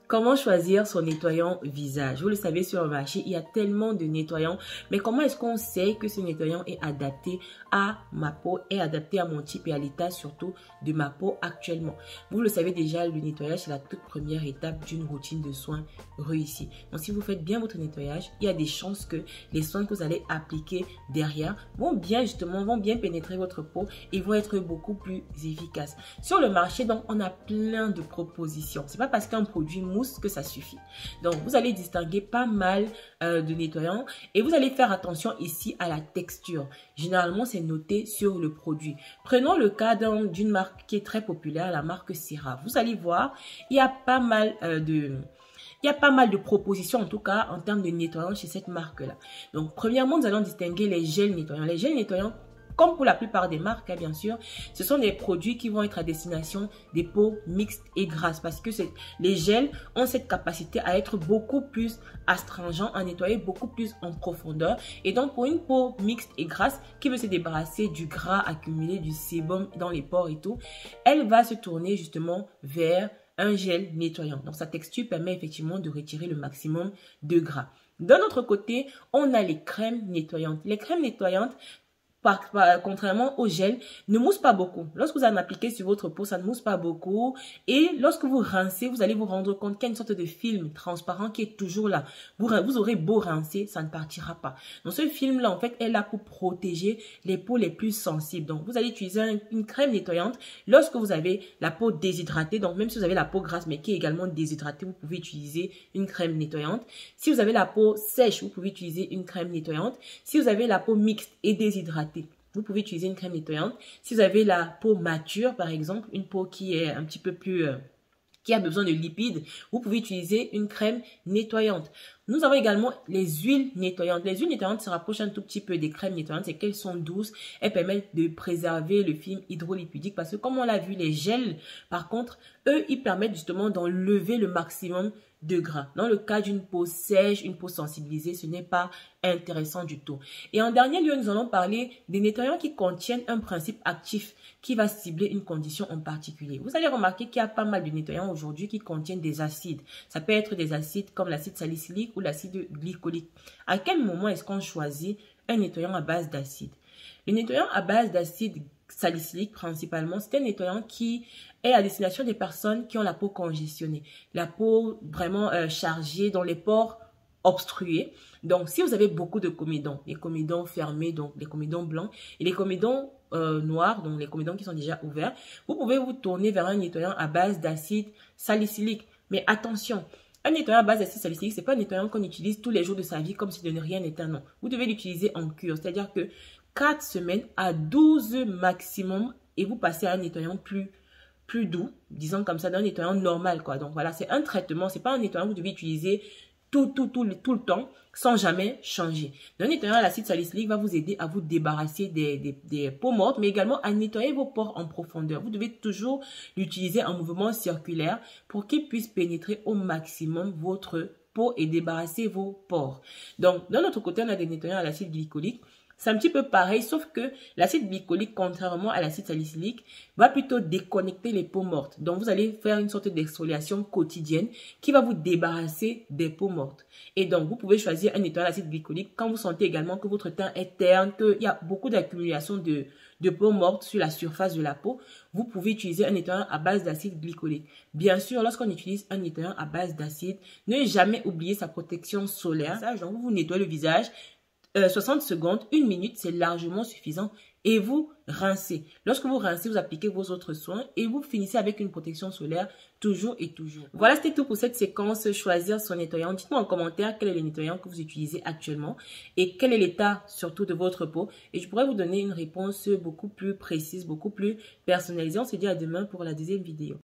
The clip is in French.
Comment choisir son nettoyant visage? Vous le savez, sur le marché, il y a tellement de nettoyants. Mais comment est-ce qu'on sait que ce nettoyant est adapté à ma peau, est adapté à mon type et à l'état surtout de ma peau actuellement? Vous le savez déjà, le nettoyage, c'est la toute première étape d'une routine de soins réussie. Donc, si vous faites bien votre nettoyage, il y a des chances que les soins que vous allez appliquer derrière vont bien pénétrer votre peau et vont être beaucoup plus efficaces. Sur le marché, donc, on a plein de propositions. C'est pas parce qu'un produit mousse que ça suffit. Donc, vous allez distinguer pas mal de nettoyants et vous allez faire attention ici à la texture. Généralement, c'est noté sur le produit. Prenons le cas d'une marque qui est très populaire, la marque CeraVe. Vous allez voir, il y a pas mal de propositions, en tout cas, en termes de nettoyants chez cette marque-là. Donc, premièrement, nous allons distinguer les gels nettoyants. Les gels nettoyants, comme pour la plupart des marques, bien sûr, ce sont des produits qui vont être à destination des peaux mixtes et grasses parce que les gels ont cette capacité à être beaucoup plus astringents, à nettoyer beaucoup plus en profondeur. Et donc, pour une peau mixte et grasse qui veut se débarrasser du gras accumulé, du sébum dans les pores et tout, elle va se tourner justement vers un gel nettoyant. Donc, sa texture permet effectivement de retirer le maximum de gras. D'un autre côté, on a les crèmes nettoyantes. Les crèmes nettoyantes, contrairement au gel, ne mousse pas beaucoup. Lorsque vous en appliquez sur votre peau, ça ne mousse pas beaucoup. Et lorsque vous rincez, vous allez vous rendre compte qu'il y a une sorte de film transparent qui est toujours là. Vous aurez beau rincer, ça ne partira pas. Donc ce film-là, en fait, est là pour protéger les peaux les plus sensibles. Donc vous allez utiliser une crème nettoyante lorsque vous avez la peau déshydratée. Donc même si vous avez la peau grasse mais qui est également déshydratée, vous pouvez utiliser une crème nettoyante. Si vous avez la peau sèche, vous pouvez utiliser une crème nettoyante. Si vous avez la peau mixte et déshydratée, vous pouvez utiliser une crème nettoyante. Si vous avez la peau mature, par exemple, une peau qui est un petit peu plus... qui a besoin de lipides, vous pouvez utiliser une crème nettoyante. Nous avons également les huiles nettoyantes. Les huiles nettoyantes se rapprochent un tout petit peu des crèmes nettoyantes, c'est qu'elles sont douces. Elles permettent de préserver le film hydrolipidique parce que comme on l'a vu, les gels, par contre, eux, ils permettent justement d'enlever le maximum de gras. Dans le cas d'une peau sèche, une peau sensibilisée, ce n'est pas intéressant du tout. Et en dernier lieu, nous allons parler des nettoyants qui contiennent un principe actif qui va cibler une condition en particulier. Vous allez remarquer qu'il y a pas mal de nettoyants aujourd'hui qui contiennent des acides. Ça peut être des acides comme l'acide salicylique ou l'acide glycolique. À quel moment est-ce qu'on choisit un nettoyant à base d'acide? Le nettoyant à base d'acide salicylique principalement, c'est un nettoyant qui est à destination des personnes qui ont la peau congestionnée, la peau vraiment chargée, dans les pores obstrués. Donc, si vous avez beaucoup de comédons, les comédons fermés, donc les comédons blancs, et les comédons noirs, donc les comédons qui sont déjà ouverts, vous pouvez vous tourner vers un nettoyant à base d'acide salicylique. Mais attention, un nettoyant à base d'acide salicylique, ce n'est pas un nettoyant qu'on utilise tous les jours de sa vie comme si de rien n'était un non. Vous devez l'utiliser en cure, c'est-à-dire que 4 semaines à 12 maximum et vous passez à un nettoyant plus doux, disons comme ça, d'un nettoyant normal, quoi. Donc voilà, c'est un traitement, c'est pas un nettoyant que vous devez utiliser tout le temps sans jamais changer. Un nettoyant à l'acide salicylique va vous aider à vous débarrasser des peaux mortes, mais également à nettoyer vos pores en profondeur. Vous devez toujours l'utiliser en mouvement circulaire pour qu'il puisse pénétrer au maximum votre peau et débarrasser vos pores. Donc, d'un autre côté, on a des nettoyants à l'acide glycolique. C'est un petit peu pareil, sauf que l'acide glycolique, contrairement à l'acide salicylique, va plutôt déconnecter les peaux mortes. Donc, vous allez faire une sorte d'exfoliation quotidienne qui va vous débarrasser des peaux mortes. Et donc, vous pouvez choisir un nettoyant à l'acide glycolique quand vous sentez également que votre teint est terne, qu'il y a beaucoup d'accumulation de peaux mortes sur la surface de la peau. Vous pouvez utiliser un nettoyant à base d'acide glycolique. Bien sûr, lorsqu'on utilise un nettoyant à base d'acide, ne jamais oublier sa protection solaire. Donc, vous nettoyez le visage. 60 secondes, 1 minute, c'est largement suffisant et vous rincez. Lorsque vous rincez, vous appliquez vos autres soins et vous finissez avec une protection solaire toujours et toujours. Voilà, c'était tout pour cette séquence choisir son nettoyant. Dites-moi en commentaire quel est le nettoyant que vous utilisez actuellement et quel est l'état surtout de votre peau et je pourrais vous donner une réponse beaucoup plus précise, beaucoup plus personnalisée. On se dit à demain pour la deuxième vidéo.